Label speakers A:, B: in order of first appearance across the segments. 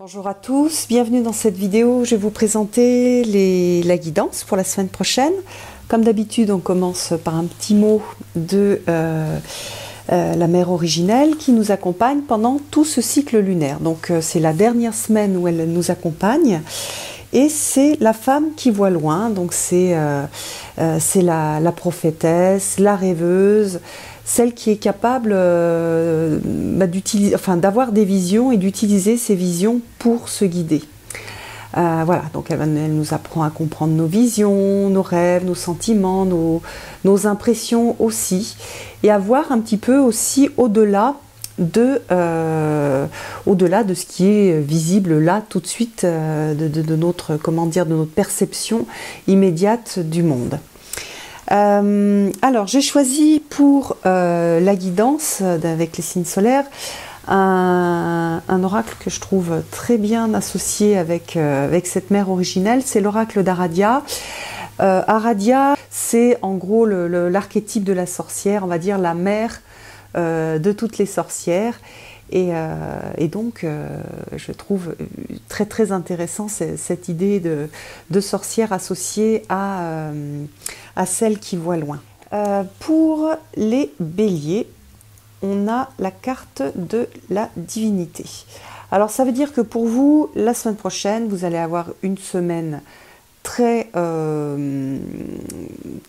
A: Bonjour à tous, bienvenue dans cette vidéo. Je vais vous présenter la guidance pour la semaine prochaine. Comme d'habitude, on commence par un petit mot de la mère originelle qui nous accompagne pendant tout ce cycle lunaire. Donc c'est la dernière semaine où elle nous accompagne et c'est la femme qui voit loin. Donc c'est la prophétesse, la rêveuse, celle qui est capable d'avoir des visions et d'utiliser ces visions pour se guider. Voilà, donc elle nous apprend à comprendre nos visions, nos rêves, nos sentiments, nos impressions aussi, et à voir un petit peu aussi au-delà de ce qui est visible là tout de suite, de notre perception immédiate du monde. Alors j'ai choisi pour la guidance avec les signes solaires un oracle que je trouve très bien associé avec cette mère originelle, c'est l'oracle d'Aradia. Aradia, c'est en gros l'archétype de la sorcière, on va dire la mère de toutes les sorcières. Et donc, je trouve très très intéressant cette idée de sorcière associée à celle qui voit loin. Pour les béliers, on a la carte de la divinité. Alors ça veut dire que pour vous, la semaine prochaine, vous allez avoir une semaine très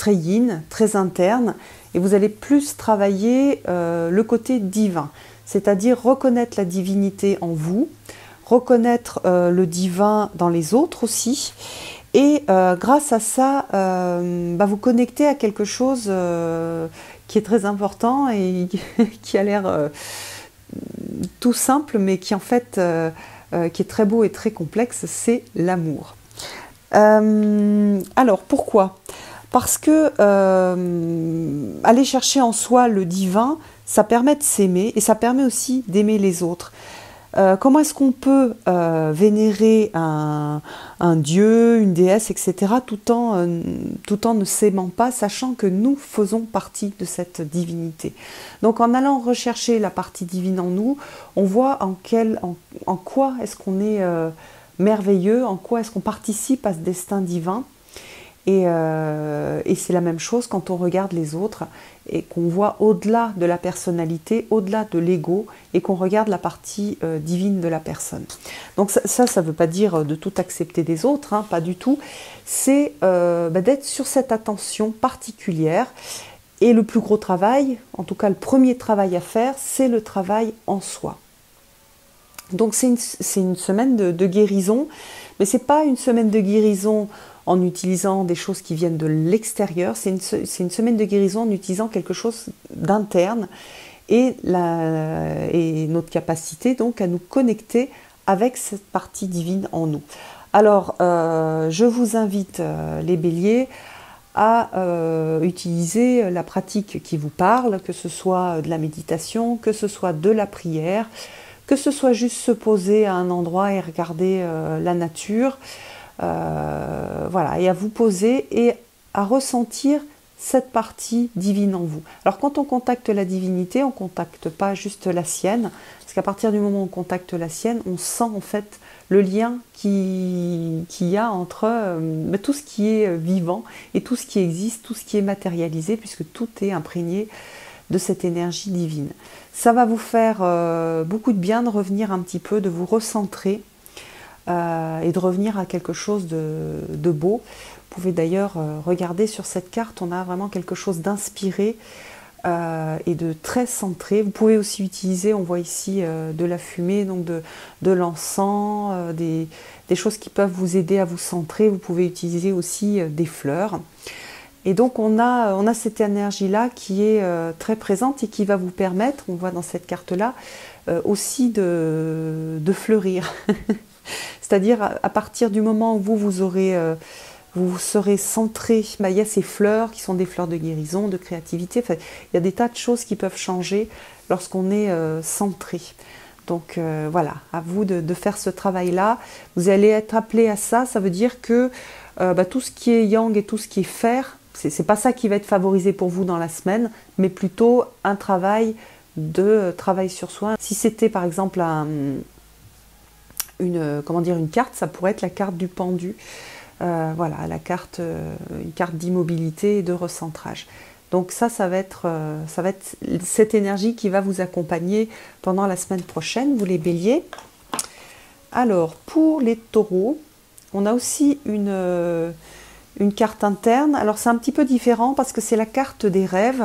A: yin, très interne, et vous allez plus travailler le côté divin. C'est-à-dire reconnaître la divinité en vous, reconnaître le divin dans les autres aussi, et grâce à ça, vous connecter à quelque chose qui est très important et qui a l'air tout simple, mais qui en fait qui est très beau et très complexe, c'est l'amour. Alors pourquoi ? Parce que aller chercher en soi le divin, ça permet de s'aimer et ça permet aussi d'aimer les autres. Comment est-ce qu'on peut vénérer un dieu, une déesse, etc., tout en ne s'aimant pas, sachant que nous faisons partie de cette divinité. Donc en allant rechercher la partie divine en nous, on voit en quoi est-ce qu'on est merveilleux, en quoi est-ce qu'on participe à ce destin divin. Et c'est la même chose quand on regarde les autres et qu'on voit au-delà de la personnalité, au-delà de l'ego, et qu'on regarde la partie divine de la personne. Donc ça ne veut pas dire de tout accepter des autres, hein, pas du tout. C'est d'être sur cette attention particulière. Et le plus gros travail, en tout cas le premier travail à faire, c'est le travail en soi. Donc c'est une semaine de guérison, mais ce n'est pas une semaine de guérison en utilisant des choses qui viennent de l'extérieur, c'est une semaine de guérison en utilisant quelque chose d'interne et notre capacité donc à nous connecter avec cette partie divine en nous. Alors je vous invite les béliers à utiliser la pratique qui vous parle, que ce soit de la méditation, que ce soit de la prière, que ce soit juste se poser à un endroit et regarder la nature. Voilà, et à vous poser et à ressentir cette partie divine en vous. Alors quand on contacte la divinité, on ne contacte pas juste la sienne, parce qu'à partir du moment où on contacte la sienne, on sent en fait le lien qu'il y a entre tout ce qui est vivant et tout ce qui existe, tout ce qui est matérialisé, puisque tout est imprégné de cette énergie divine. Ça va vous faire beaucoup de bien de revenir un petit peu, de vous recentrer et de revenir à quelque chose de beau. Vous pouvez d'ailleurs regarder sur cette carte, on a vraiment quelque chose d'inspiré et de très centré. Vous pouvez aussi utiliser, on voit ici de la fumée, donc de l'encens, des choses qui peuvent vous aider à vous centrer. Vous pouvez utiliser aussi des fleurs. Et donc on a cette énergie-là qui est très présente et qui va vous permettre, on voit dans cette carte-là, aussi de fleurir. C'est-à-dire à partir du moment où vous serez centré, il y a ces fleurs qui sont des fleurs de guérison, de créativité. Enfin, il y a des tas de choses qui peuvent changer lorsqu'on est centré. Donc voilà, à vous de faire ce travail-là. Vous allez être appelé à ça, ça veut dire que tout ce qui est yang et tout ce qui est fer, c'est pas ça qui va être favorisé pour vous dans la semaine, mais plutôt un travail sur soi. Si c'était par exemple comment dire, une carte, ça pourrait être la carte du pendu. Voilà, une carte d'immobilité et de recentrage. Donc ça va être cette énergie qui va vous accompagner pendant la semaine prochaine, vous les béliers. Alors, pour les taureaux, on a aussi une carte interne. Alors c'est un petit peu différent parce que c'est la carte des rêves.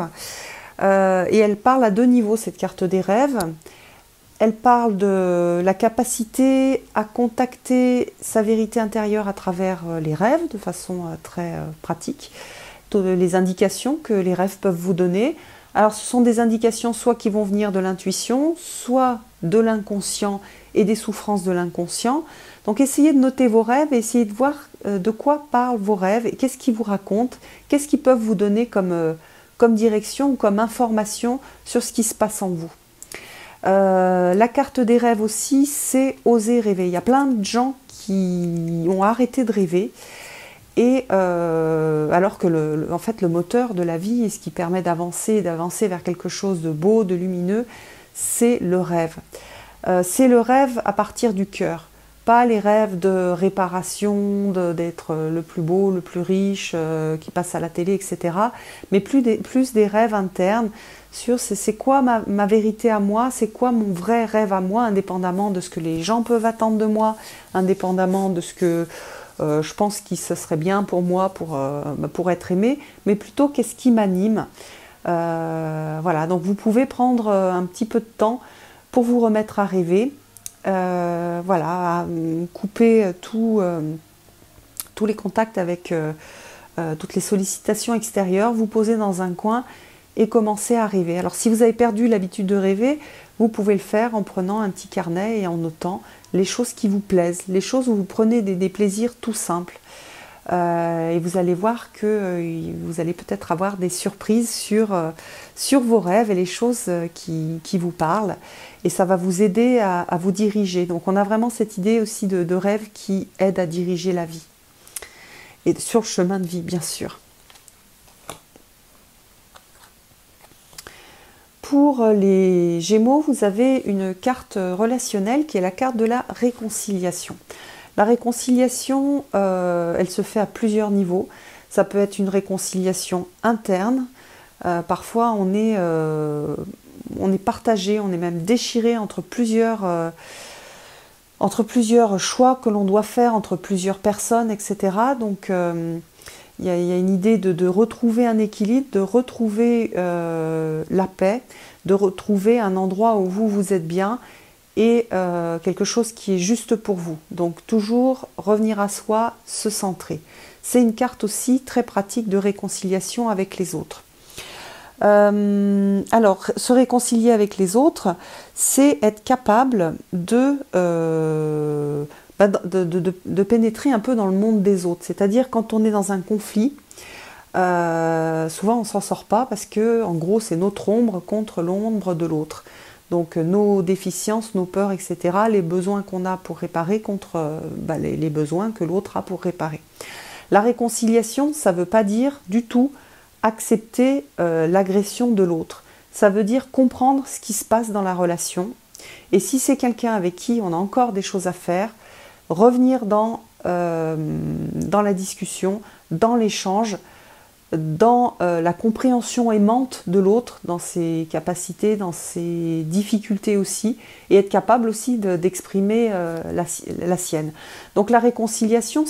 A: Et elle parle à 2 niveaux, cette carte des rêves. Elle parle de la capacité à contacter sa vérité intérieure à travers les rêves, de façon très pratique. Les indications que les rêves peuvent vous donner. Alors ce sont des indications soit qui vont venir de l'intuition, soit de l'inconscient et des souffrances de l'inconscient. Donc essayez de noter vos rêves et essayez de voir de quoi parlent vos rêves et qu'est-ce qu'ils vous racontent, qu'est-ce qu'ils peuvent vous donner comme direction ou comme information sur ce qui se passe en vous. La carte des rêves aussi, c'est oser rêver. Il y a plein de gens qui ont arrêté de rêver, et alors que en fait, le moteur de la vie et ce qui permet d'avancer vers quelque chose de beau, de lumineux, c'est le rêve. C'est le rêve à partir du cœur, pas les rêves de réparation, d'être le plus beau, le plus riche, qui passe à la télé, etc. Mais plus des rêves internes, sur c'est quoi ma vérité à moi, c'est quoi mon vrai rêve à moi, indépendamment de ce que les gens peuvent attendre de moi, indépendamment de ce que je pense que ce serait bien pour moi pour être aimé, mais plutôt qu'est-ce qui m'anime. Voilà, donc vous pouvez prendre un petit peu de temps pour vous remettre à rêver, voilà, à couper tous les contacts avec toutes les sollicitations extérieures, vous poser dans un coin et commencer à rêver. Alors si vous avez perdu l'habitude de rêver, vous pouvez le faire en prenant un petit carnet et en notant les choses qui vous plaisent, les choses où vous prenez des plaisirs tout simples. Et vous allez voir que vous allez peut-être avoir des surprises sur vos rêves et les choses qui vous parlent. Et ça va vous aider à vous diriger. Donc on a vraiment cette idée aussi de rêve qui aide à diriger la vie. Et sur le chemin de vie, bien sûr. Pour les Gémeaux, vous avez une carte relationnelle qui est la carte de la réconciliation. La réconciliation, elle se fait à plusieurs niveaux. Ça peut être une réconciliation interne. Parfois, on est partagé, on est même déchiré entre plusieurs choix que l'on doit faire, entre plusieurs personnes, etc. Donc, il y a une idée de retrouver un équilibre, de retrouver la paix, de retrouver un endroit où vous êtes bien et quelque chose qui est juste pour vous. Donc toujours revenir à soi, se centrer. C'est une carte aussi très pratique de réconciliation avec les autres. Alors, se réconcilier avec les autres, c'est être capable de pénétrer un peu dans le monde des autres. C'est-à-dire quand on est dans un conflit, souvent on ne s'en sort pas parce que en gros c'est notre ombre contre l'ombre de l'autre. Donc nos déficiences, nos peurs, etc., les besoins qu'on a pour réparer contre les besoins que l'autre a pour réparer. La réconciliation, ça ne veut pas dire du tout accepter l'agression de l'autre. Ça veut dire comprendre ce qui se passe dans la relation. Et si c'est quelqu'un avec qui on a encore des choses à faire, revenir dans la discussion, dans l'échange, dans la compréhension aimante de l'autre, dans ses capacités, dans ses difficultés aussi, et être capable aussi d'exprimer la sienne. Donc la réconciliation,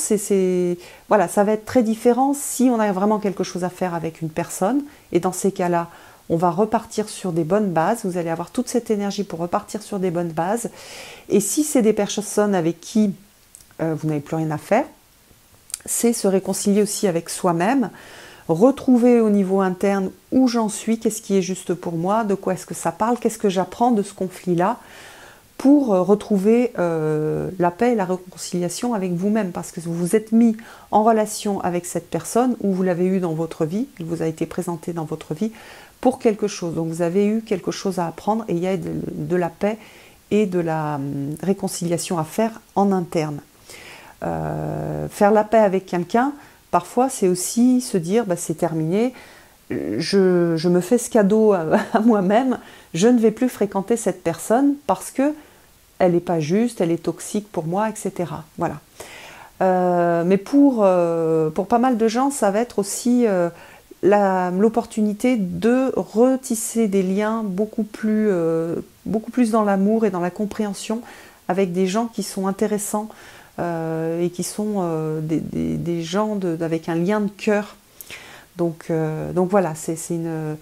A: voilà, ça va être très différent si on a vraiment quelque chose à faire avec une personne, et dans ces cas-là, on va repartir sur des bonnes bases, vous allez avoir toute cette énergie pour repartir sur des bonnes bases, et si c'est des personnes avec qui vous n'avez plus rien à faire, c'est se réconcilier aussi avec soi-même, retrouver au niveau interne où j'en suis, qu'est-ce qui est juste pour moi, de quoi est-ce que ça parle, qu'est-ce que j'apprends de ce conflit-là, pour retrouver la paix et la réconciliation avec vous-même, parce que vous vous êtes mis en relation avec cette personne, ou vous l'avez eu dans votre vie, il vous a été présenté dans votre vie, pour quelque chose. Donc vous avez eu quelque chose à apprendre, et il y a de la paix et de la réconciliation à faire en interne. Faire la paix avec quelqu'un, parfois c'est aussi se dire c'est terminé, je me fais ce cadeau à moi-même, je ne vais plus fréquenter cette personne parce que elle n'est pas juste, elle est toxique pour moi, etc. Voilà. Mais pour pas mal de gens, ça va être aussi l'opportunité de retisser des liens beaucoup plus dans l'amour et dans la compréhension avec des gens qui sont intéressants et qui sont des gens avec un lien de cœur. Donc voilà, c'est une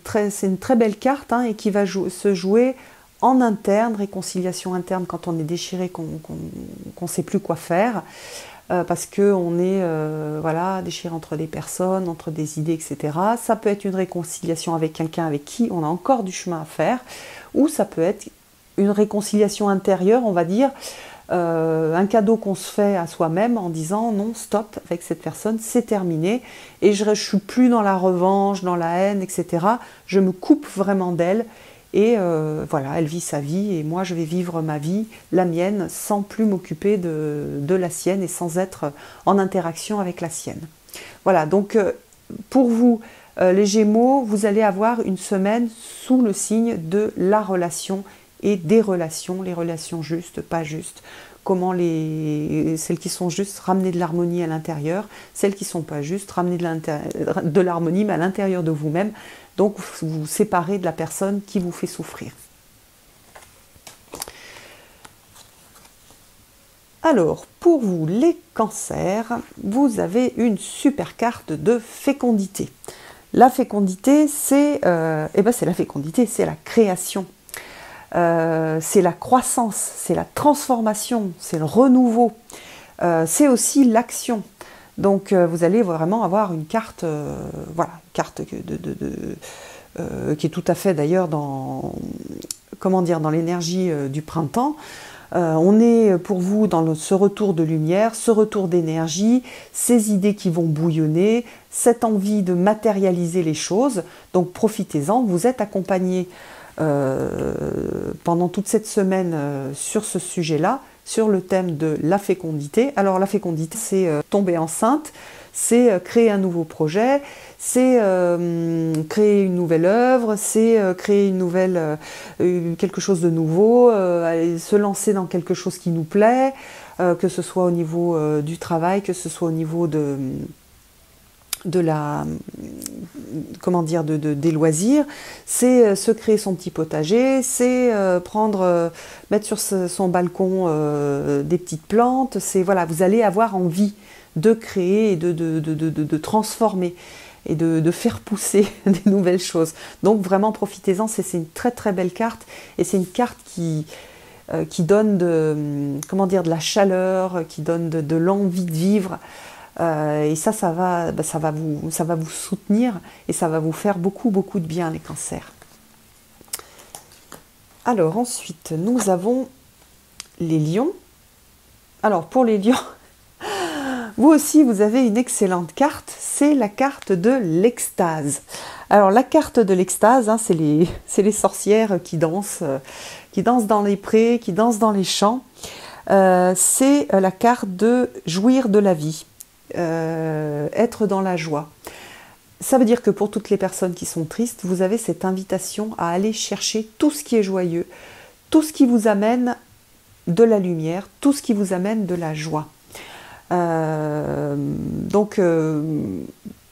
A: très belle carte, hein, et qui va se jouer en interne, réconciliation interne quand on est déchiré, qu'on ne sait plus quoi faire, parce qu'on est voilà, déchiré entre des personnes, entre des idées, etc. Ça peut être une réconciliation avec quelqu'un avec qui on a encore du chemin à faire, ou ça peut être une réconciliation intérieure, on va dire, un cadeau qu'on se fait à soi-même en disant non, stop, avec cette personne, c'est terminé, et je ne suis plus dans la revanche, dans la haine, etc. Je me coupe vraiment d'elle, et voilà, elle vit sa vie, et moi je vais vivre ma vie, la mienne, sans plus m'occuper de la sienne, et sans être en interaction avec la sienne. Voilà, donc pour vous, les Gémeaux, vous allez avoir une semaine sous le signe de la relation et des relations, les relations justes, pas justes, comment celles qui sont justes, ramener de l'harmonie à l'intérieur, celles qui ne sont pas justes, ramener de l'harmonie, mais à l'intérieur de vous-même, donc vous séparez de la personne qui vous fait souffrir. Alors, pour vous les cancers, vous avez une super carte de fécondité. La fécondité, c'est la fécondité, c'est la création. C'est la croissance, c'est la transformation, c'est le renouveau, c'est aussi l'action. Donc vous allez vraiment avoir une carte, voilà, une carte qui est tout à fait d'ailleurs dans l'énergie du printemps. On est pour vous dans ce retour de lumière, ce retour d'énergie, ces idées qui vont bouillonner, cette envie de matérialiser les choses. Donc profitez-en, vous êtes accompagné pendant toute cette semaine sur ce sujet-là, sur le thème de la fécondité. Alors la fécondité, c'est tomber enceinte, c'est créer un nouveau projet, c'est créer une nouvelle œuvre, c'est créer quelque chose de nouveau, se lancer dans quelque chose qui nous plaît, que ce soit au niveau du travail, que ce soit au niveau des loisirs, c'est se créer son petit potager, c'est mettre sur son balcon des petites plantes, c'est voilà, vous allez avoir envie de créer et de transformer et de faire pousser des nouvelles choses. Donc vraiment profitez-en, c'est une très très belle carte, et c'est une carte qui donne de la chaleur, qui donne de l'envie de vivre. Et ça va vous soutenir, et ça va vous faire beaucoup beaucoup de bien, les cancers. Alors ensuite, nous avons les lions. Alors pour les lions, vous aussi vous avez une excellente carte, c'est la carte de l'extase. Alors la carte de l'extase, hein, c'est les sorcières qui dansent dans les prés, qui dansent dans les champs. C'est la carte de jouir de la vie. Être dans la joie. Ça veut dire que pour toutes les personnes qui sont tristes, vous avez cette invitation à aller chercher tout ce qui est joyeux, tout ce qui vous amène de la lumière, tout ce qui vous amène de la joie. Donc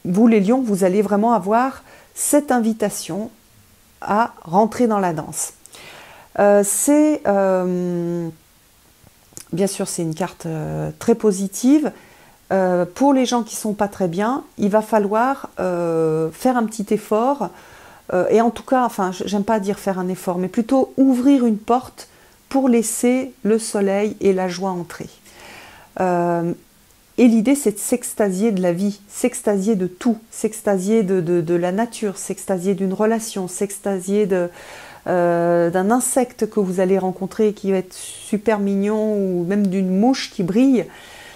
A: vous les lions, vous allez vraiment avoir cette invitation à rentrer dans la danse. Bien sûr, c'est une carte très positive. Pour les gens qui ne sont pas très bien, il va falloir faire un petit effort, et en tout cas, enfin, j'aime pas dire faire un effort, mais plutôt ouvrir une porte pour laisser le soleil et la joie entrer. Et l'idée, c'est de s'extasier de la vie, s'extasier de tout, s'extasier de la nature, s'extasier d'une relation, s'extasier d'un insecte que vous allez rencontrer qui va être super mignon, ou même d'une mouche qui brille.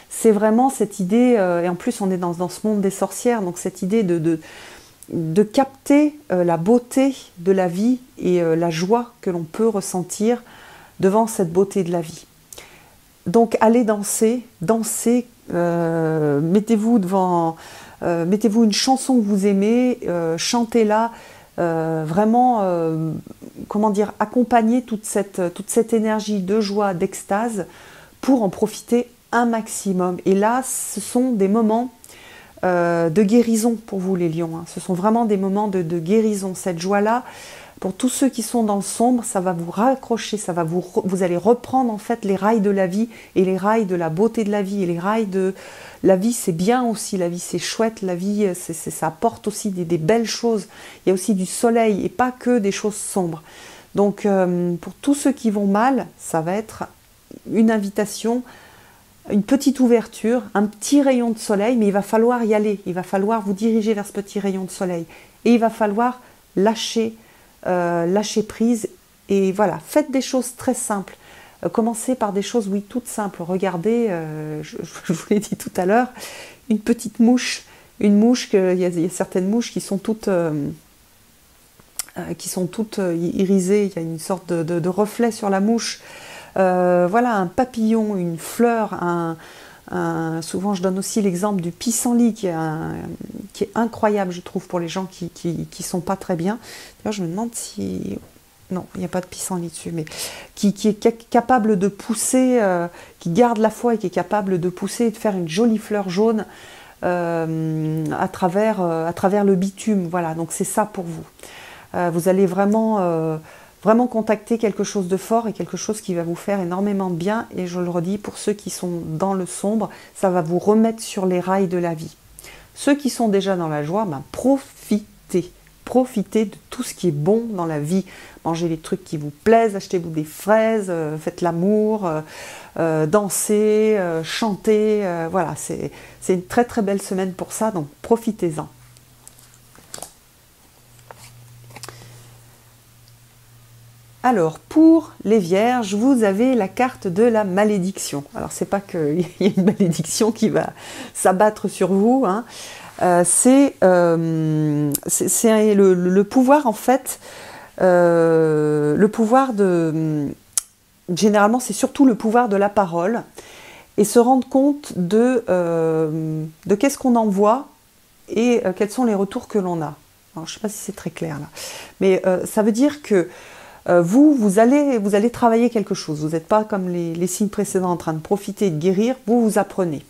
A: C'est vraiment cette idée, et en plus on est dans ce monde des sorcières, donc cette idée de capter la beauté de la vie et la joie que l'on peut ressentir devant cette beauté de la vie. Donc allez danser, mettez-vous une chanson que vous aimez, chantez-la, vraiment, comment dire, accompagner toute cette énergie de joie, d'extase pour en profiter un maximum. Et là, ce sont des moments de guérison pour vous les lions, hein. Ce sont vraiment des moments de guérison. Cette joie-là, pour tous ceux qui sont dans le sombre, ça va vous raccrocher, ça va vous allez reprendre en fait les rails de la vie et les rails de la beauté de la vie et les rails de la vie. C'est bien aussi, la vie c'est chouette, la vie ça apporte aussi des belles choses. Il y a aussi du soleil et pas que des choses sombres. Donc pour tous ceux qui vont mal, ça va être une invitation, une petite ouverture, un petit rayon de soleil, mais il va falloir y aller, il va falloir vous diriger vers ce petit rayon de soleil et il va falloir lâcher prise. Et voilà, faites des choses très simples, commencez par des choses, oui, toutes simples. Regardez, je vous l'ai dit tout à l'heure, une petite mouche, il y a certaines mouches qui sont toutes irisées, il y a une sorte de reflet sur la mouche. Voilà, un papillon, une fleur, souvent je donne aussi l'exemple du pissenlit qui est incroyable, je trouve, pour les gens qui sont pas très bien. D'ailleurs, je me demande si... Non, il n'y a pas de pissenlit dessus, mais qui est capable de pousser, qui garde la foi et qui est capable de pousser et de faire une jolie fleur jaune à travers le bitume. Voilà, donc c'est ça pour vous. Vous allez vraiment contacter quelque chose de fort et quelque chose qui va vous faire énormément de bien. Et je le redis, pour ceux qui sont dans le sombre, ça va vous remettre sur les rails de la vie. Ceux qui sont déjà dans la joie, ben, profitez de tout ce qui est bon dans la vie. Mangez les trucs qui vous plaisent, achetez-vous des fraises, faites l'amour, dansez, chantez. Voilà, c'est une très très belle semaine pour ça, donc profitez-en. Alors, pour les vierges, vous avez la carte de la malédiction. Alors, c'est pas qu'il y a une malédiction qui va s'abattre sur vous, hein. C'est le pouvoir, en fait, le pouvoir de... Généralement, c'est surtout le pouvoir de la parole, et se rendre compte de qu'est-ce qu'on envoie et quels sont les retours que l'on a. Alors, je ne sais pas si c'est très clair, là. Mais ça veut dire que vous allez travailler quelque chose. Vous n'êtes pas comme les signes précédents en train de profiter et de guérir, vous apprenez.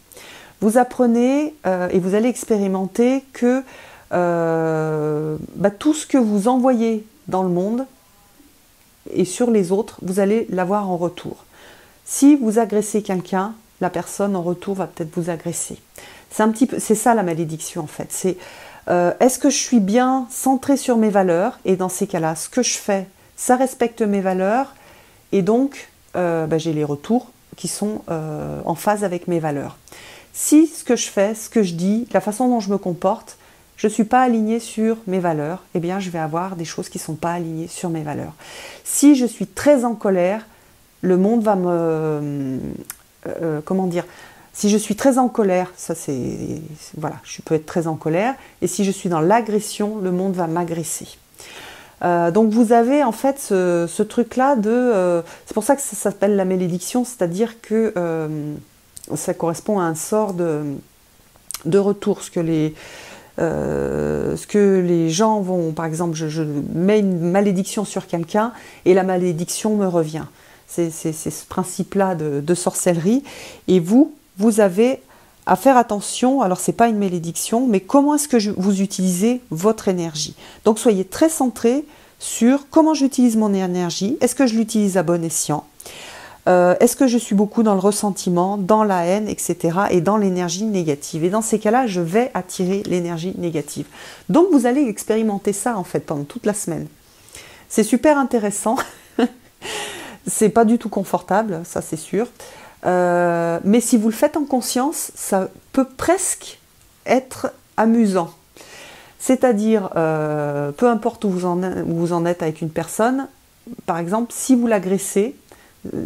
A: Vous apprenez et vous allez expérimenter que tout ce que vous envoyez dans le monde et sur les autres, vous allez l'avoir en retour. Si vous agressez quelqu'un, la personne en retour va peut-être vous agresser. C'est ça la malédiction en fait. C'est est-ce que je suis bien centrée sur mes valeurs? Et dans ces cas-là, ce que je fais, ça respecte mes valeurs et donc j'ai les retours qui sont en phase avec mes valeurs. Si ce que je fais, ce que je dis, la façon dont je me comporte, je ne suis pas alignée sur mes valeurs, eh bien je vais avoir des choses qui ne sont pas alignées sur mes valeurs. Si je suis très en colère, le monde va me... comment dire? Si je suis très en colère, ça c'est... Voilà, je peux être très en colère. Et si je suis dans l'agression, le monde va m'agresser. Donc vous avez en fait ce truc-là de... c'est pour ça que ça s'appelle la malédiction, c'est-à-dire que ça correspond à un sort de retour. Ce que les gens vont... Par exemple, je mets une malédiction sur quelqu'un et la malédiction me revient. C'est ce principe-là de sorcellerie. Et vous avez à faire attention, alors c'est pas une malédiction, mais comment est-ce que vous utilisez votre énergie. Donc soyez très centré sur comment j'utilise mon énergie, est-ce que je l'utilise à bon escient, est-ce que je suis beaucoup dans le ressentiment, dans la haine, etc. et dans l'énergie négative. Et dans ces cas-là, je vais attirer l'énergie négative. Donc vous allez expérimenter ça en fait pendant toute la semaine. C'est super intéressant, c'est pas du tout confortable, ça c'est sûr. Mais si vous le faites en conscience, ça peut presque être amusant. C'est-à-dire, peu importe où vous en êtes avec une personne, par exemple, si vous l'agressez,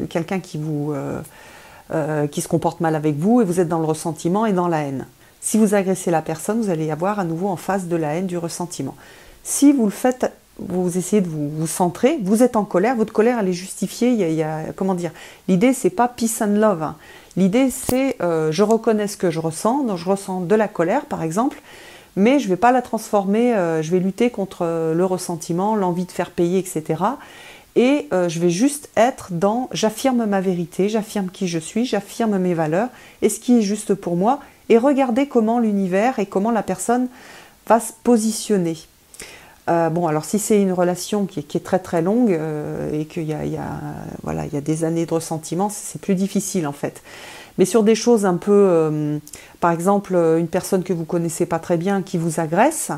A: quelqu'un qui se comporte mal avec vous et vous êtes dans le ressentiment et dans la haine. Si vous agressez la personne, vous allez avoir à nouveau en face de la haine, du ressentiment. Si vous le faites, vous essayez de vous centrer, vous êtes en colère, votre colère elle est justifiée, comment dire, l'idée c'est pas peace and love, hein. L'idée c'est je reconnais ce que je ressens, donc je ressens de la colère par exemple, mais je ne vais pas la transformer, je vais lutter contre le ressentiment, l'envie de faire payer, etc. Et je vais juste être dans j'affirme ma vérité, j'affirme qui je suis, j'affirme mes valeurs et ce qui est juste pour moi, et regarder comment l'univers et comment la personne va se positionner. Bon, alors si c'est une relation qui est très très longue et qu'il voilà, il y a des années de ressentiment, c'est plus difficile en fait. Mais sur des choses un peu, par exemple, une personne que vous connaissez pas très bien qui vous agresse,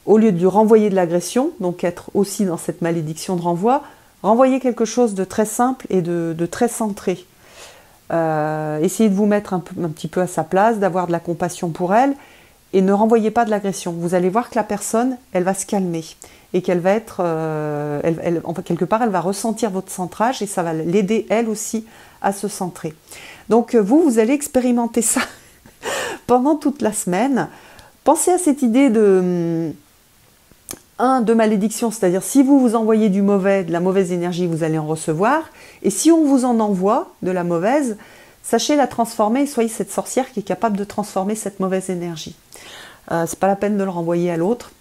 A: au lieu de lui renvoyer de l'agression, donc être aussi dans cette malédiction de renvoi, renvoyer quelque chose de très simple et de très centré. Essayez de vous mettre un petit peu à sa place, d'avoir de la compassion pour elle, et ne renvoyez pas de l'agression. Vous allez voir que la personne, elle va se calmer et qu'elle va être, enfin, quelque part, elle va ressentir votre centrage et ça va l'aider elle aussi à se centrer. Donc vous allez expérimenter ça pendant toute la semaine. Pensez à cette idée de malédiction, c'est-à-dire si vous vous envoyez du mauvais, de la mauvaise énergie, vous allez en recevoir. Et si on vous en envoie de la mauvaise, sachez la transformer et soyez cette sorcière qui est capable de transformer cette mauvaise énergie. C'est pas la peine de le renvoyer à l'autre.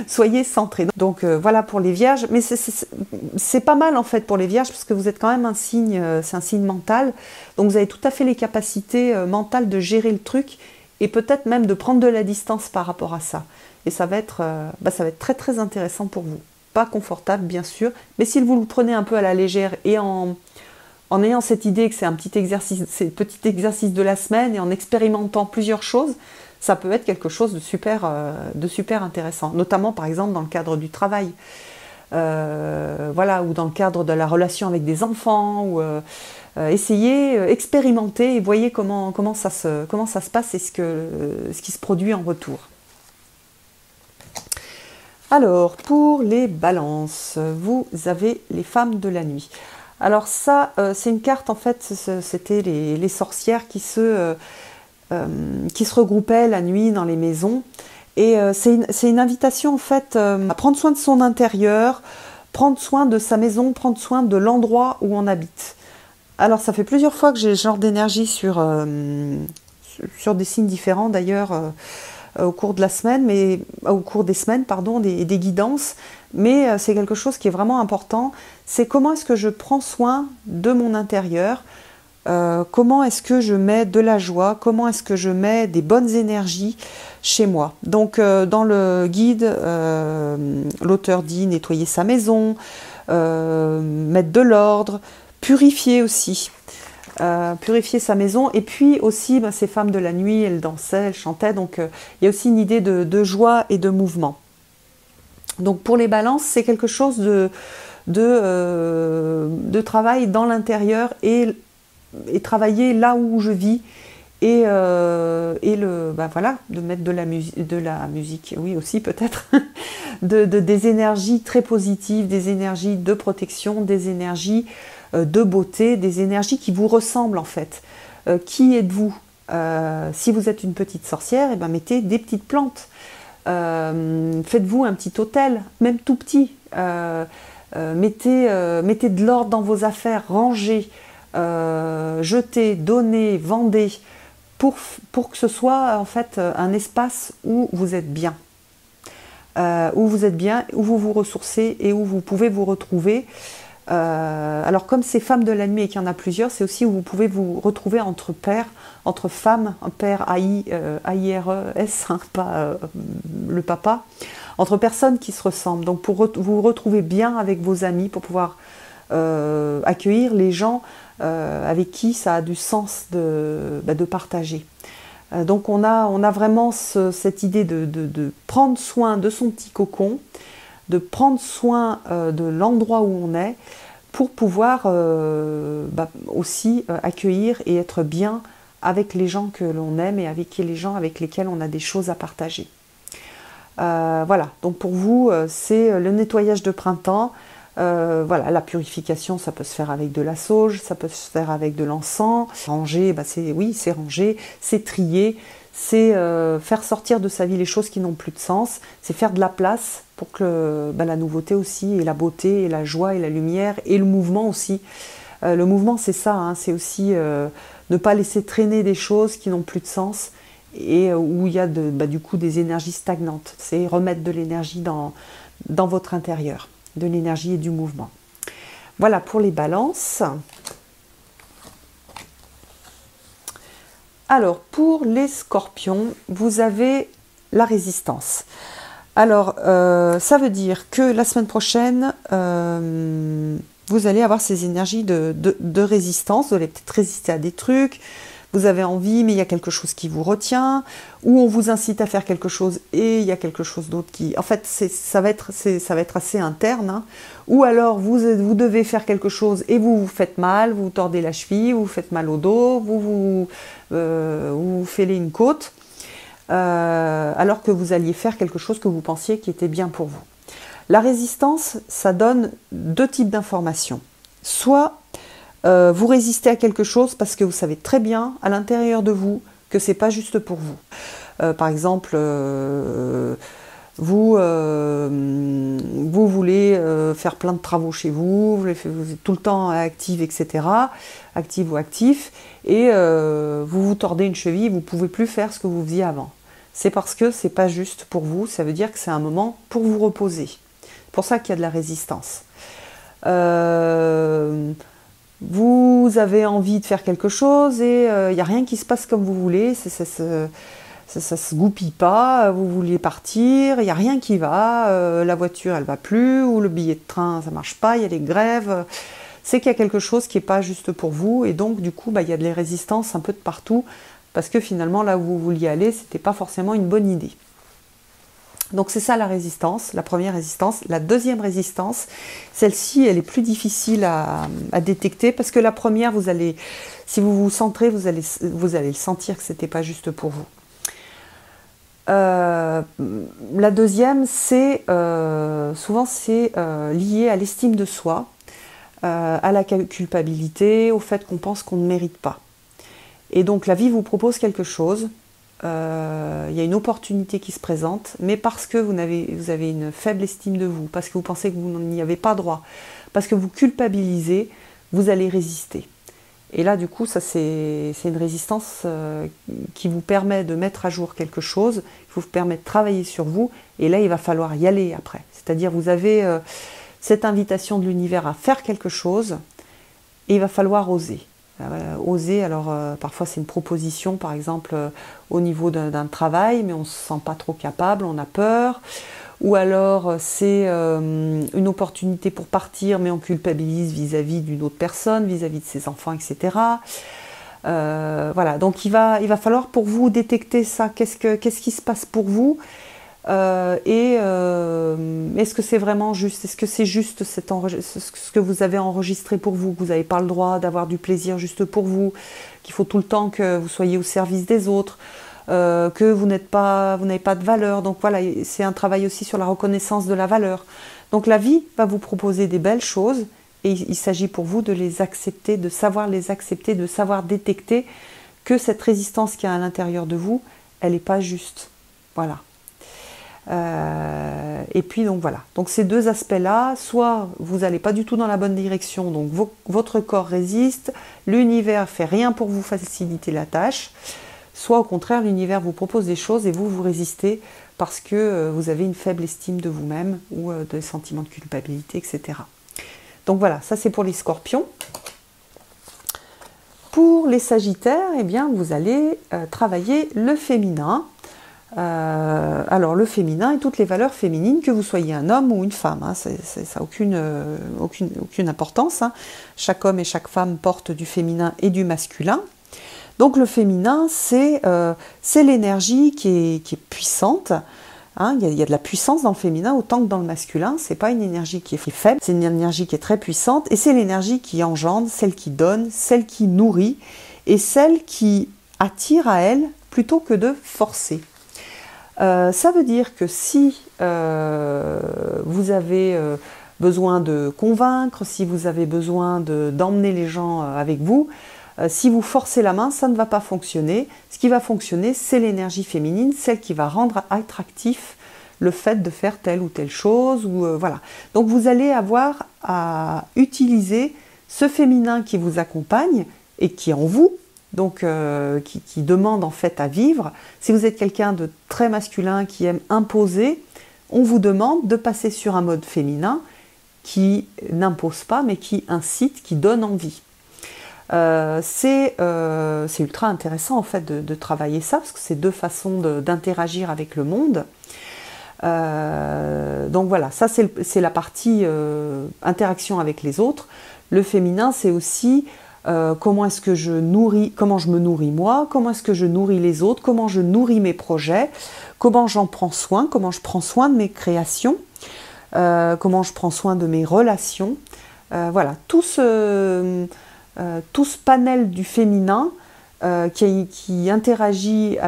A: Soyez centrés. Donc voilà pour les vierges, mais c'est pas mal en fait pour les vierges parce que vous êtes quand même un signe, c'est un signe mental, donc vous avez tout à fait les capacités mentales de gérer le truc et peut-être même de prendre de la distance par rapport à ça. Et ça va être très très intéressant pour vous. Pas confortable bien sûr, mais si vous le prenez un peu à la légère et en ayant cette idée que c'est un petit exercice, c'est le petit exercice de la semaine et en expérimentant plusieurs choses, ça peut être quelque chose de super intéressant, notamment par exemple dans le cadre du travail, voilà, ou dans le cadre de la relation avec des enfants, ou essayez, expérimentez et voyez comment ça se passe et ce qui se produit en retour. Alors, pour les balances, vous avez les femmes de la nuit. Alors ça, c'est une carte, en fait, c'était les sorcières qui se regroupaient la nuit dans les maisons. Et c'est une invitation, en fait, à prendre soin de son intérieur, prendre soin de sa maison, prendre soin de l'endroit où on habite. Alors, ça fait plusieurs fois que j'ai ce genre d'énergie sur des signes différents, d'ailleurs, au cours de la semaine, mais au cours des semaines, pardon, des guidances. Mais c'est quelque chose qui est vraiment important. C'est comment est-ce que je prends soin de mon intérieur, comment est-ce que je mets de la joie, comment est-ce que je mets des bonnes énergies chez moi. Donc dans le guide, l'auteur dit nettoyer sa maison, mettre de l'ordre, purifier aussi. Purifier sa maison, et puis aussi ces femmes de la nuit, elles dansaient, elles chantaient, donc il y a aussi une idée de joie et de mouvement. Donc pour les balances, c'est quelque chose de travail dans l'intérieur et travailler là où je vis et voilà, de mettre de la musique, oui aussi peut-être, des énergies très positives, des énergies de protection, des énergies de beauté, des énergies qui vous ressemblent en fait. Qui êtes-vous? Si vous êtes une petite sorcière, mettez des petites plantes. Faites-vous un petit hôtel, même tout petit. Mettez de l'ordre dans vos affaires, rangez, jetez, donnez, vendez, pour que ce soit en fait un espace où vous êtes bien. Où vous vous ressourcez et où vous pouvez vous retrouver. Alors comme c'est femmes de la nuit et qu'il y en a plusieurs, c'est aussi où vous pouvez vous retrouver entre pairs, entre femmes, un père A-I-R-E-S, pas le papa, entre personnes qui se ressemblent. Donc pour vous retrouver bien avec vos amis, pour pouvoir accueillir les gens avec qui ça a du sens de partager. Donc on a vraiment cette idée de prendre soin de son petit cocon, de prendre soin de l'endroit où on est pour pouvoir aussi accueillir et être bien avec les gens que l'on aime et avec les gens avec lesquels on a des choses à partager. Voilà, donc pour vous, c'est le nettoyage de printemps. Voilà, la purification, ça peut se faire avec de la sauge, ça peut se faire avec de l'encens. Ranger, c'est ranger, c'est trier, c'est faire sortir de sa vie les choses qui n'ont plus de sens, c'est faire de la place pour que la nouveauté aussi, et la beauté, et la joie, et la lumière, et le mouvement aussi. Le mouvement, c'est ça, hein, c'est aussi ne pas laisser traîner des choses qui n'ont plus de sens, et où il y a du coup des énergies stagnantes. C'est remettre de l'énergie dans votre intérieur, de l'énergie et du mouvement. Voilà pour les balances. Alors, pour les scorpions, vous avez la résistance. Alors, ça veut dire que la semaine prochaine, vous allez avoir ces énergies de résistance. Vous allez peut-être résister à des trucs. Vous avez envie, mais il y a quelque chose qui vous retient. Ou on vous incite à faire quelque chose et il y a quelque chose d'autre qui... En fait, ça va être assez interne. Hein. Ou alors, vous devez faire quelque chose et vous vous faites mal. Vous tordez la cheville, vous vous faites mal au dos, vous fêlez une côte. Alors que vous alliez faire quelque chose que vous pensiez qui était bien pour vous. La résistance, ça donne deux types d'informations. Soit vous résistez à quelque chose parce que vous savez très bien à l'intérieur de vous que c'est pas juste pour vous. Par exemple, vous voulez faire plein de travaux chez vous, vous êtes tout le temps active, etc., active ou actif, et vous tordez une cheville, vous ne pouvez plus faire ce que vous faisiez avant. C'est parce que c'est pas juste pour vous, ça veut dire que c'est un moment pour vous reposer. C'est pour ça qu'il y a de la résistance. Vous avez envie de faire quelque chose et il n'y a rien qui se passe comme vous voulez, ça se goupille pas, vous vouliez partir, il n'y a rien qui va, la voiture elle va plus, ou le billet de train ça marche pas, il y a les grèves, c'est qu'il y a quelque chose qui n'est pas juste pour vous, et donc du coup il y a de la résistance un peu de partout, parce que finalement là où vous vouliez aller, c'était pas forcément une bonne idée. Donc c'est ça la résistance, la première résistance. La deuxième résistance, celle-ci, elle est plus difficile à détecter, parce que la première, si vous vous centrez, vous allez le sentir que c'était pas juste pour vous. La deuxième, souvent c'est lié à l'estime de soi, à la culpabilité, au fait qu'on pense qu'on ne mérite pas. Et donc la vie vous propose quelque chose, il y a une opportunité qui se présente, mais parce que vous avez une faible estime de vous, parce que vous pensez que vous n'y avez pas droit, parce que vous culpabilisez, vous allez résister. Et là, du coup, ça c'est une résistance qui vous permet de mettre à jour quelque chose, qui vous permet de travailler sur vous, et là, il va falloir y aller après. C'est-à-dire, vous avez cette invitation de l'univers à faire quelque chose, et il va falloir oser. Oser, alors parfois c'est une proposition, par exemple au niveau d'un travail, mais on ne se sent pas trop capable, on a peur, ou alors c'est une opportunité pour partir, mais on culpabilise vis-à-vis d'une autre personne, vis-à-vis de ses enfants, etc. Voilà, donc il va falloir pour vous détecter ça, qu'est-ce qui se passe pour vous, est-ce que c'est vraiment juste, est-ce que c'est juste ce que vous avez enregistré pour vous, que vous n'avez pas le droit d'avoir du plaisir juste pour vous, qu'il faut tout le temps que vous soyez au service des autres, que vous n'avez pas de valeur. Donc voilà, c'est un travail aussi sur la reconnaissance de la valeur. Donc la vie va vous proposer des belles choses, et il s'agit pour vous de les accepter, de savoir les accepter, de savoir détecter que cette résistance qu'il y a à l'intérieur de vous, elle n'est pas juste. Voilà. Et puis donc voilà, donc ces deux aspects-là, soit vous n'allez pas du tout dans la bonne direction, donc votre corps résiste, l'univers fait rien pour vous faciliter la tâche, soit au contraire l'univers vous propose des choses et vous résistez parce que vous avez une faible estime de vous-même ou des sentiments de culpabilité, etc. Donc voilà, ça c'est pour les scorpions. Pour les sagittaires, eh bien vous allez travailler le féminin. Alors le féminin et toutes les valeurs féminines, que vous soyez un homme ou une femme, hein, ça n'a aucune importance, hein. Chaque homme et chaque femme portent du féminin et du masculin. Donc le féminin, c'est l'énergie qui est puissante, hein. Il y a de la puissance dans le féminin autant que dans le masculin, c'est pas une énergie qui est faible, c'est une énergie qui est très puissante, et c'est l'énergie qui engendre, celle qui donne, celle qui nourrit, et celle qui attire à elle plutôt que de forcer. Ça veut dire que si vous avez besoin de convaincre, si vous avez besoin d'emmener les gens avec vous, si vous forcez la main, ça ne va pas fonctionner. Ce qui va fonctionner, c'est l'énergie féminine, celle qui va rendre attractif le fait de faire telle ou telle chose. Voilà. Donc vous allez avoir à utiliser ce féminin qui vous accompagne et qui est en vous, donc qui demande en fait à vivre. Si vous êtes quelqu'un de très masculin qui aime imposer, on vous demande de passer sur un mode féminin qui n'impose pas, mais qui incite, qui donne envie. C'est ultra intéressant en fait de travailler ça, parce que c'est deux façons d'interagir avec le monde. Donc voilà, ça c'est la partie interaction avec les autres. Le féminin, c'est aussi comment est-ce que comment je me nourris moi, comment est-ce que je nourris les autres, comment je nourris mes projets, comment j'en prends soin, comment je prends soin de mes créations, comment je prends soin de mes relations. Voilà, tout ce panel du féminin qui interagit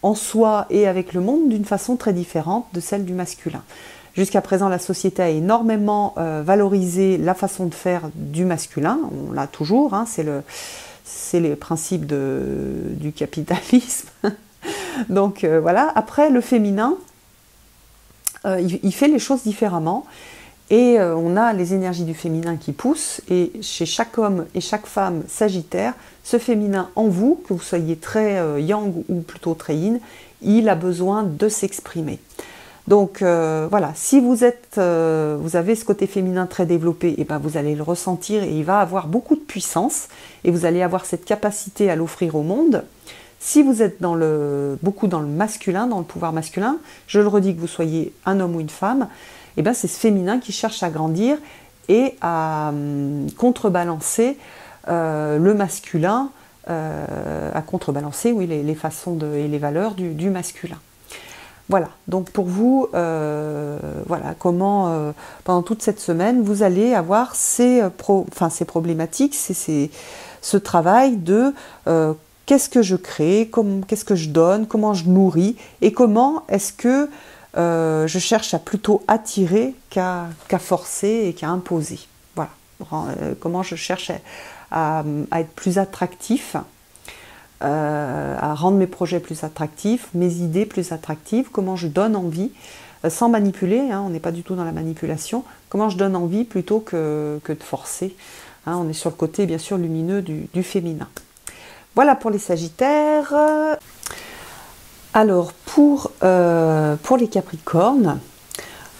A: en soi et avec le monde d'une façon très différente de celle du masculin. Jusqu'à présent, la société a énormément valorisé la façon de faire du masculin. On l'a toujours, hein, c'est les principes du capitalisme. Donc voilà. Après, le féminin, il fait les choses différemment. Et on a les énergies du féminin qui poussent. Et chez chaque homme et chaque femme sagittaire, ce féminin en vous, que vous soyez très yang ou plutôt très yin, il a besoin de s'exprimer. Donc voilà, si vous avez ce côté féminin très développé, et ben vous allez le ressentir et il va avoir beaucoup de puissance et vous allez avoir cette capacité à l'offrir au monde. Si vous êtes beaucoup dans le masculin, dans le pouvoir masculin, je le redis que vous soyez un homme ou une femme, et ben c'est ce féminin qui cherche à grandir et à contrebalancer le masculin, à contrebalancer oui, les façons et les valeurs du masculin. Voilà, donc pour vous, voilà comment pendant toute cette semaine, vous allez avoir ces problématiques, ce travail de qu'est-ce que je crée, qu'est-ce que je donne, comment je nourris, et comment est-ce que je cherche à plutôt attirer qu'à forcer et qu'à imposer. Voilà, comment je cherche à être plus attractif, à rendre mes projets plus attractifs, mes idées plus attractives, comment je donne envie, sans manipuler, hein, on n'est pas du tout dans la manipulation, comment je donne envie plutôt que de forcer. Hein, on est sur le côté bien sûr lumineux du féminin. Voilà pour les Sagittaires. Alors pour les Capricornes,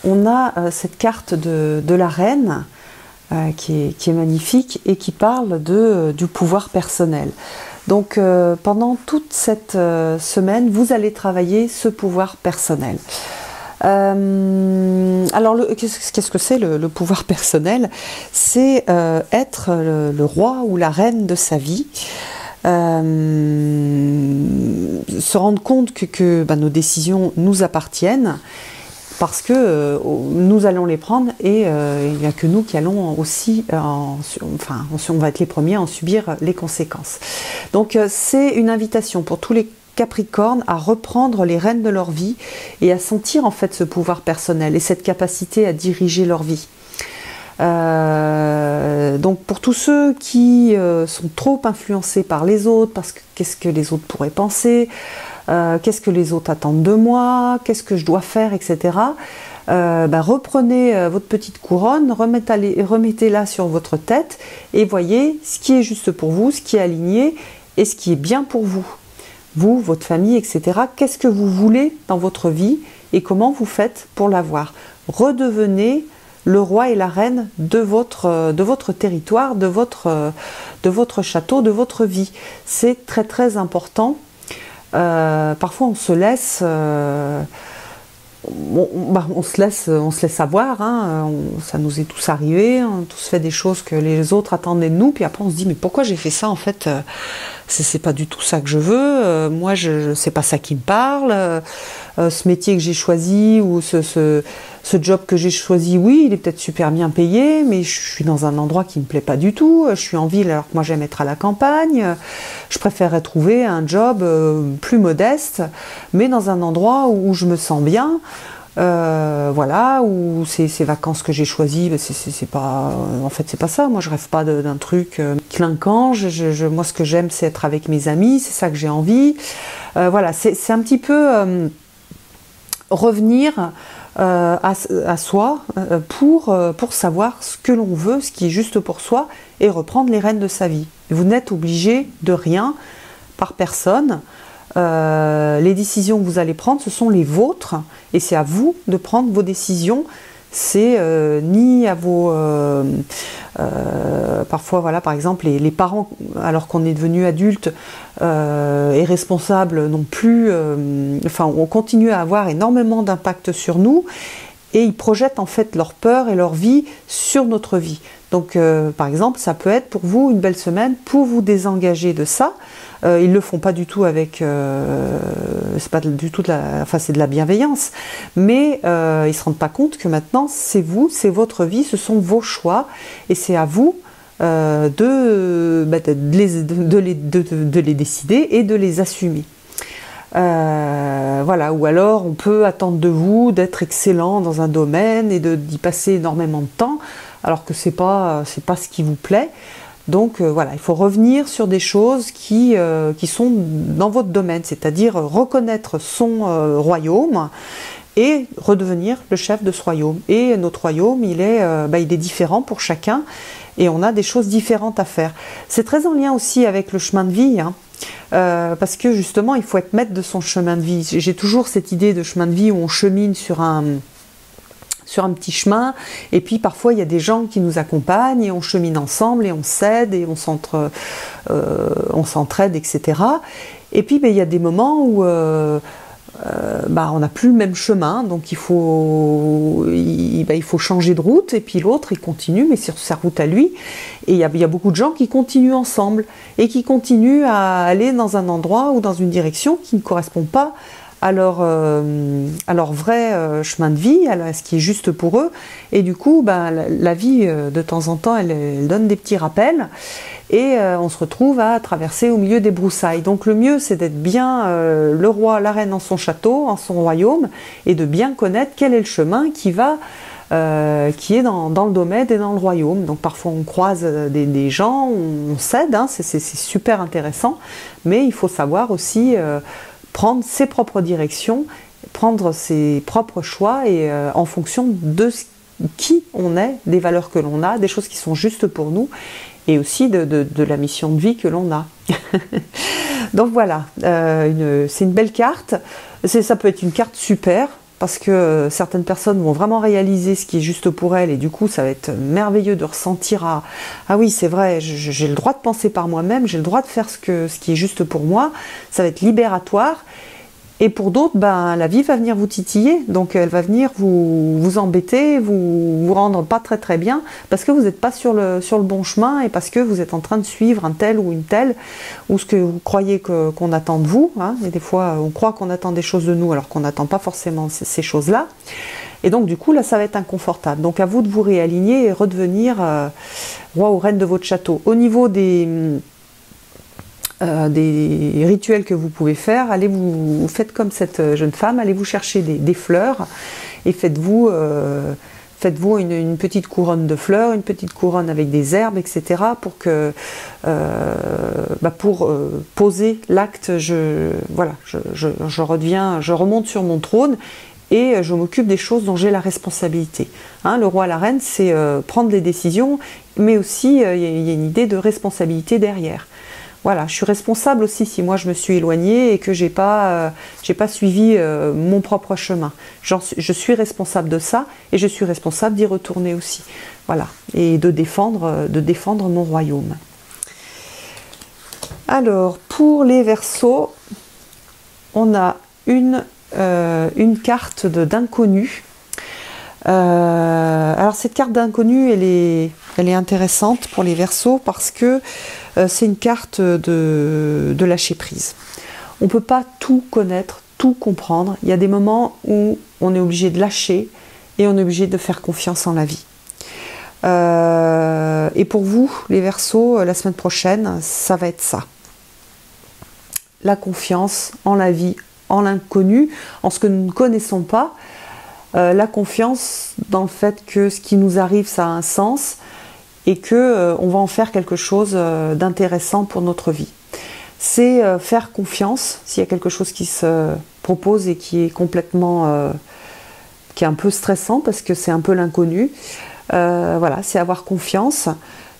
A: on a cette carte de la Reine qui est magnifique et qui parle du pouvoir personnel. Donc pendant toute cette semaine, vous allez travailler ce pouvoir personnel. Alors qu'est-ce que c'est le pouvoir personnel? C'est être le roi ou la reine de sa vie. Se rendre compte que nos décisions nous appartiennent parce que nous allons les prendre et il n'y a que nous qui allons aussi, on va être les premiers à en subir les conséquences. Donc c'est une invitation pour tous les Capricornes à reprendre les rênes de leur vie et à sentir en fait ce pouvoir personnel et cette capacité à diriger leur vie. Donc pour tous ceux qui sont trop influencés par les autres, parce que qu'est-ce que les autres pourraient penser, qu'est-ce que les autres attendent de moi, qu'est-ce que je dois faire, etc. Reprenez votre petite couronne, remettez-la sur votre tête et voyez ce qui est juste pour vous, ce qui est aligné et ce qui est bien pour vous. Vous, votre famille, etc. Qu'est-ce que vous voulez dans votre vie et comment vous faites pour l'avoir. Redevenez le roi et la reine de votre territoire, de votre château, de votre vie. C'est très très important. Parfois on se laisse... on se laisse avoir, hein, ça nous est tous arrivé, on a tous fait des choses que les autres attendaient de nous, puis après on se dit mais pourquoi j'ai fait ça en fait, c'est pas du tout ça que je veux, moi c'est pas ça qui me parle, ce métier que j'ai choisi ou ce job que j'ai choisi, oui il est peut-être super bien payé, mais je suis dans un endroit qui me plaît pas du tout, je suis en ville alors que moi j'aime être à la campagne, je préférerais trouver un job plus modeste, mais dans un endroit où je me sens bien. Voilà, ou ces vacances que j'ai choisies, c'est pas, en fait c'est pas ça, moi je rêve pas d'un truc clinquant, moi ce que j'aime c'est être avec mes amis, c'est ça que j'ai envie, voilà, c'est un petit peu revenir à soi pour savoir ce que l'on veut, ce qui est juste pour soi et reprendre les rênes de sa vie. Vous n'êtes obligé de rien, par personne. Les décisions que vous allez prendre, ce sont les vôtres, et c'est à vous de prendre vos décisions. C'est ni à vos... parfois, voilà, par exemple, les parents, alors qu'on est devenu adulte et responsable, non plus... enfin, on continue à avoir énormément d'impact sur nous, et ils projettent en fait leur peur et leur vie sur notre vie. Donc, par exemple, ça peut être pour vous une belle semaine pour vous désengager de ça. Ils ne le font pas du tout avec... c'est pas du tout de la... Enfin, c'est de la bienveillance. Mais ils ne se rendent pas compte que maintenant, c'est vous, c'est votre vie, ce sont vos choix. Et c'est à vous de les décider et de les assumer. Voilà, ou alors on peut attendre de vous d'être excellent dans un domaine et d'y passer énormément de temps, alors que c'est pas ce qui vous plaît. Donc voilà, il faut revenir sur des choses qui sont dans votre domaine, c'est-à-dire reconnaître son royaume et redevenir le chef de ce royaume. Et notre royaume, il est différent pour chacun, et on a des choses différentes à faire. C'est très en lien aussi avec le chemin de vie, hein. Parce que justement, il faut être maître de son chemin de vie. J'ai toujours cette idée de chemin de vie où on chemine sur un petit chemin, et puis parfois il y a des gens qui nous accompagnent et on chemine ensemble et on s'aide et on s'entraide, etc. Et puis il y a des moments où on n'a plus le même chemin, donc il faut changer de route, et puis l'autre il continue mais sur sa route à lui. Et il y a beaucoup de gens qui continuent ensemble et qui continuent à aller dans un endroit ou dans une direction qui ne correspond pas à leur vrai chemin de vie, à ce qui est juste pour eux. Et du coup, la vie, de temps en temps, elle donne des petits rappels, et on se retrouve à traverser au milieu des broussailles. Donc le mieux, c'est d'être bien le roi, la reine en son château, en son royaume, et de bien connaître quel est le chemin qui est dans le domaine et dans le royaume. Donc parfois on croise des gens, on s'aide, hein, c'est super intéressant, mais il faut savoir aussi prendre ses propres directions, prendre ses propres choix, et en fonction de qui on est, des valeurs que l'on a, des choses qui sont justes pour nous, et aussi de la mission de vie que l'on a. Donc voilà, c'est une belle carte. Ça peut être une carte super, parce que certaines personnes vont vraiment réaliser ce qui est juste pour elles, et du coup ça va être merveilleux de ressentir ah oui, c'est vrai, j'ai le droit de penser par moi-même, j'ai le droit de faire ce qui est juste pour moi. Ça va être libératoire. Et pour d'autres, la vie va venir vous titiller, donc elle va venir vous embêter, vous rendre pas très très bien, parce que vous n'êtes pas sur le bon chemin, et parce que vous êtes en train de suivre un tel ou une telle, ou ce que vous croyez qu'on attend de vous, hein. Et des fois, on croit qu'on attend des choses de nous, alors qu'on n'attend pas forcément ces choses-là. Et donc du coup, là, ça va être inconfortable. Donc à vous de vous réaligner et redevenir roi ou reine de votre château. Au niveau des rituels que vous pouvez faire, faites comme cette jeune femme, allez vous chercher des fleurs, et faites-vous une petite couronne de fleurs, une petite couronne avec des herbes, etc. pour poser l'acte. Je remonte sur mon trône, et je m'occupe des choses dont j'ai la responsabilité. Hein, le roi, la reine, c'est prendre des décisions, mais aussi il y a une idée de responsabilité derrière. Voilà, je suis responsable aussi si moi je me suis éloignée et que j'ai pas suivi mon propre chemin. Je suis responsable de ça, et je suis responsable d'y retourner aussi. Voilà, et de défendre mon royaume. Alors, pour les Verseaux, on a une carte d'inconnu. Alors cette carte d'inconnu, elle est intéressante pour les Verseaux, parce que c'est une carte de lâcher prise. On ne peut pas tout connaître, tout comprendre. Il y a des moments où on est obligé de lâcher, et on est obligé de faire confiance en la vie. Et pour vous, les Verseaux, la semaine prochaine, ça va être ça. La confiance en la vie, en l'inconnu, en ce que nous ne connaissons pas. La confiance dans le fait que ce qui nous arrive, ça a un sens, et que on va en faire quelque chose d'intéressant pour notre vie. C'est faire confiance s'il y a quelque chose qui se propose et qui est complètement qui est un peu stressant, parce que c'est un peu l'inconnu. Voilà, c'est avoir confiance,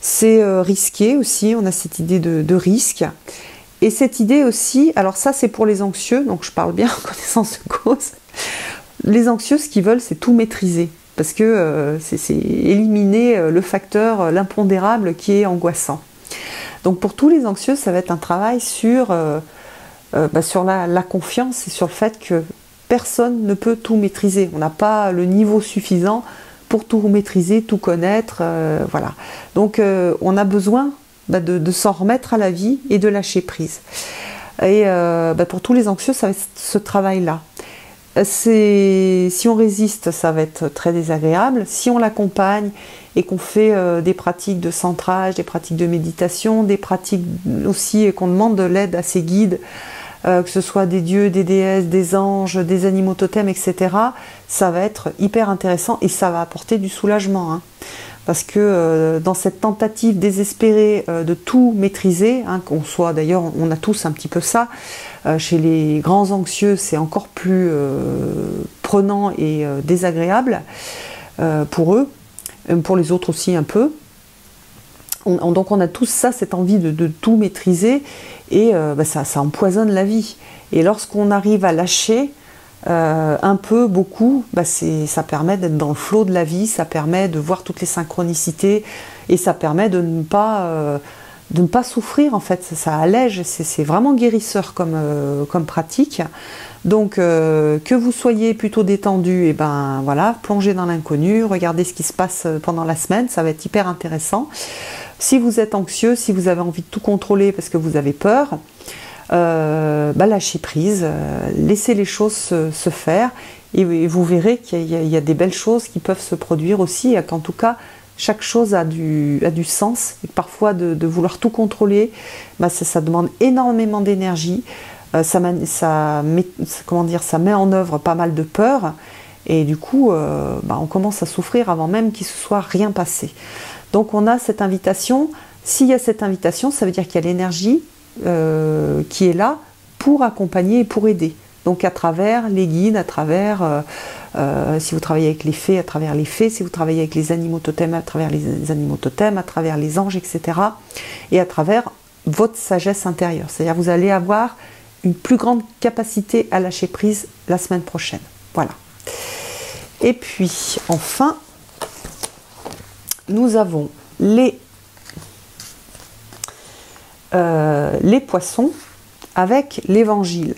A: c'est risquer aussi, on a cette idée de risque, Et cette idée aussi, alors ça c'est pour les anxieux, donc je parle bien en connaissance de cause. Les anxieux, ce qu'ils veulent, c'est tout maîtriser, parce que c'est éliminer le facteur, l'impondérable qui est angoissant. Donc pour tous les anxieux, ça va être un travail sur la confiance et sur le fait que personne ne peut tout maîtriser. On n'a pas le niveau suffisant pour tout maîtriser, tout connaître, voilà. Donc on a besoin de s'en remettre à la vie et de lâcher prise. Et pour tous les anxieux, ça va être ce travail-là. Si on résiste, ça va être très désagréable. Si on l'accompagne et qu'on fait des pratiques de centrage, des pratiques de méditation, des pratiques aussi et qu'on demande de l'aide à ses guides, que ce soit des dieux, des déesses, des anges, des animaux totems, etc., ça va être hyper intéressant et ça va apporter du soulagement. Parce que dans cette tentative désespérée de tout maîtriser, qu'on soit d'ailleurs, on a tous un petit peu ça, chez les grands anxieux c'est encore plus prenant et désagréable pour eux, pour les autres aussi un peu. Donc on a tous ça, cette envie de tout maîtriser et ça empoisonne la vie. Et lorsqu'on arrive à lâcher un peu, beaucoup, ça permet d'être dans le flot de la vie, ça permet de voir toutes les synchronicités et ça permet de ne pas souffrir en fait, ça allège, c'est vraiment guérisseur comme pratique. Donc que vous soyez plutôt détendu, et voilà, plongez dans l'inconnu, regardez ce qui se passe pendant la semaine, ça va être hyper intéressant. Si vous êtes anxieux, si vous avez envie de tout contrôler parce que vous avez peur, lâchez prise, laissez les choses se faire et vous verrez qu'il y a des belles choses qui peuvent se produire aussi et qu'en tout cas chaque chose a du sens et parfois de vouloir tout contrôler, ça demande énormément d'énergie, ça met en œuvre pas mal de peur et du coup on commence à souffrir avant même qu'il se soit rien passé. Donc on a cette invitation, s'il y a cette invitation, ça veut dire qu'il y a l'énergie qui est là pour accompagner et pour aider. Donc à travers les guides, à travers, si vous travaillez avec les fées, à travers les fées, si vous travaillez avec les animaux totems, à travers les animaux totems, à travers les anges, etc. Et à travers votre sagesse intérieure. C'est-à-dire vous allez avoir une plus grande capacité à lâcher prise la semaine prochaine. Voilà. Et puis, enfin, nous avons les poissons avec l'évangile.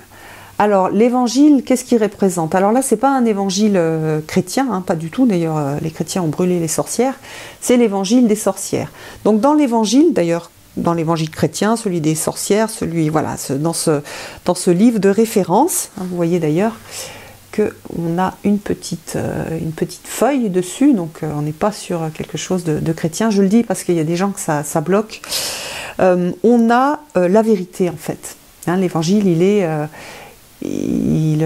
A: Alors l'évangile, qu'est-ce qu'il représente? Alors là, c'est pas un évangile chrétien, pas du tout, d'ailleurs les chrétiens ont brûlé les sorcières, c'est l'évangile des sorcières. Donc dans l'évangile, d'ailleurs, dans l'évangile chrétien, celui des sorcières, dans ce livre de référence, vous voyez d'ailleurs qu'on a une petite feuille dessus, donc on n'est pas sur quelque chose de chrétien, je le dis parce qu'il y a des gens que ça bloque. On a la vérité en fait. L'évangile, il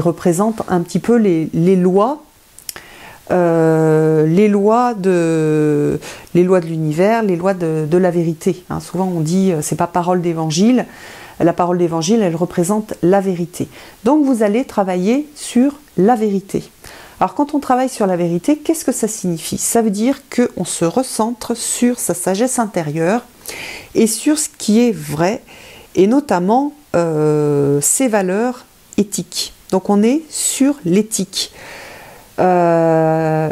A: représente un petit peu les lois, de l'univers, les lois de la vérité. Souvent on dit c'est pas parole d'évangile. La parole d'évangile, elle représente la vérité. Donc vous allez travailler sur la vérité. Alors quand on travaille sur la vérité, qu'est-ce que ça signifie? Ça veut dire qu'on se recentre sur sa sagesse intérieure et sur ce qui est vrai, et notamment ses valeurs éthiques. Donc on est sur l'éthique. On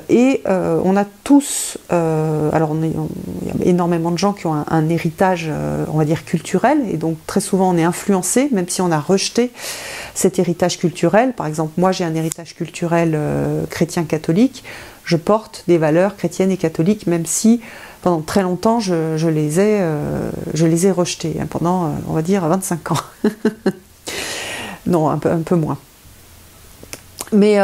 A: a tous, il y a énormément de gens qui ont un héritage, on va dire, culturel, et donc très souvent on est influencé, même si on a rejeté cet héritage culturel. Par exemple, moi j'ai un héritage culturel chrétien-catholique, je porte des valeurs chrétiennes et catholiques, même si pendant très longtemps je les ai rejetées, pendant, on va dire, 25 ans. Non, un peu moins. Mais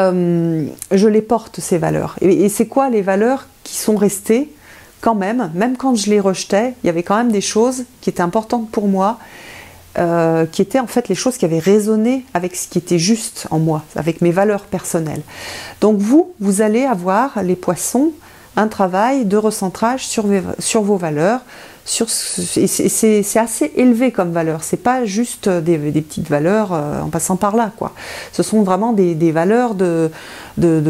A: je les porte, ces valeurs. Et c'est quoi les valeurs qui sont restées quand même quand je les rejetais, il y avait quand même des choses qui étaient importantes pour moi, qui étaient en fait les choses qui avaient résonné avec ce qui était juste en moi, avec mes valeurs personnelles. Donc vous allez avoir, les poissons, un travail de recentrage sur vos valeurs. C'est assez élevé comme valeur, c'est pas juste des petites valeurs en passant par là, quoi. Ce sont vraiment des valeurs de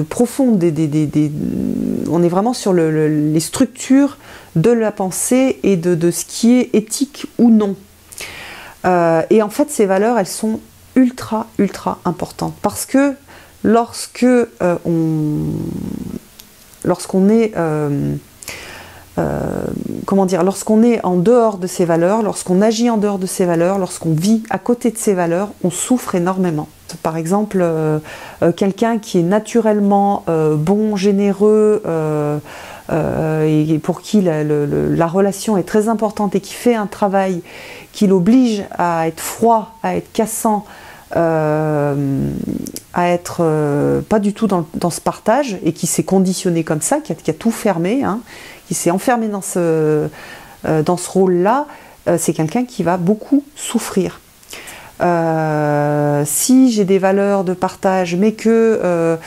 A: profondes, on est vraiment sur les structures de la pensée et de ce qui est éthique ou non. Et en fait, ces valeurs, elles sont ultra, ultra importantes. Parce que lorsqu'on est... comment dire, lorsqu'on est en dehors de ces valeurs, lorsqu'on agit en dehors de ces valeurs, lorsqu'on vit à côté de ces valeurs, on souffre énormément. Par exemple, quelqu'un qui est naturellement bon, généreux, et pour qui la relation est très importante et qui fait un travail qui l'oblige à être froid, à être cassant, à être pas du tout dans ce partage, et qui s'est conditionné comme ça, qui a tout fermé, hein, qui s'est enfermé dans ce rôle-là, c'est quelqu'un qui va beaucoup souffrir. Si j'ai des valeurs de partage, mais que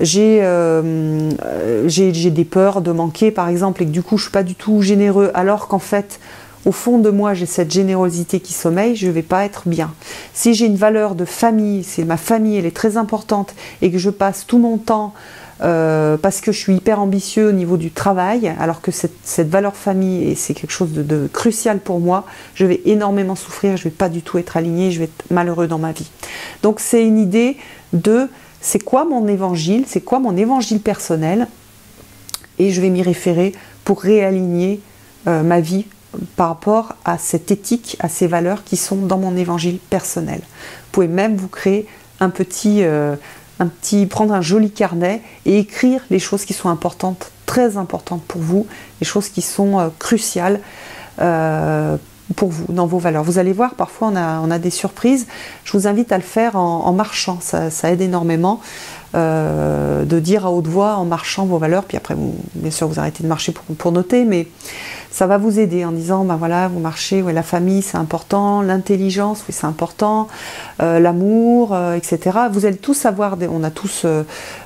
A: j'ai des peurs de manquer, par exemple, et que du coup je ne suis pas du tout généreux, alors qu'en fait, au fond de moi, j'ai cette générosité qui sommeille, je ne vais pas être bien. Si j'ai une valeur de famille, c'est ma famille, elle est très importante, et que je passe tout mon temps parce que je suis hyper ambitieux au niveau du travail, alors que cette valeur famille, et c'est quelque chose de crucial pour moi, je vais énormément souffrir, je ne vais pas du tout être alignée, je vais être malheureux dans ma vie. Donc c'est une idée de c'est quoi mon évangile personnel, et je vais m'y référer pour réaligner ma vie par rapport à cette éthique, à ces valeurs qui sont dans mon évangile personnel. Vous pouvez même vous créer prendre un joli carnet et écrire les choses qui sont importantes, très importantes pour vous, les choses qui sont cruciales pour vous, dans vos valeurs. Vous allez voir, parfois on a des surprises. Je vous invite à le faire en marchant, ça aide énormément. De dire à haute voix en marchant vos valeurs, puis après bien sûr vous arrêtez de marcher pour noter, mais ça va vous aider en disant ben voilà, vous marchez, ouais, la famille c'est important, l'intelligence oui c'est important, l'amour, etc. Vous allez tous avoir, on a tous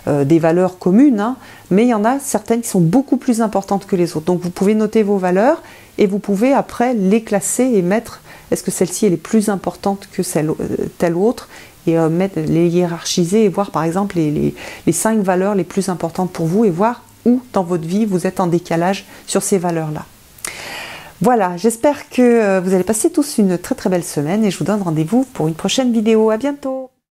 A: des valeurs communes, hein, mais il y en a certaines qui sont beaucoup plus importantes que les autres. Donc vous pouvez noter vos valeurs et vous pouvez après les classer et mettre, est-ce que celle-ci elle est plus importante que telle autre, et les hiérarchiser et voir par exemple les 5 valeurs les plus importantes pour vous, et voir où dans votre vie vous êtes en décalage sur ces valeurs-là. Voilà, j'espère que vous allez passer tous une très très belle semaine, et je vous donne rendez-vous pour une prochaine vidéo. À bientôt!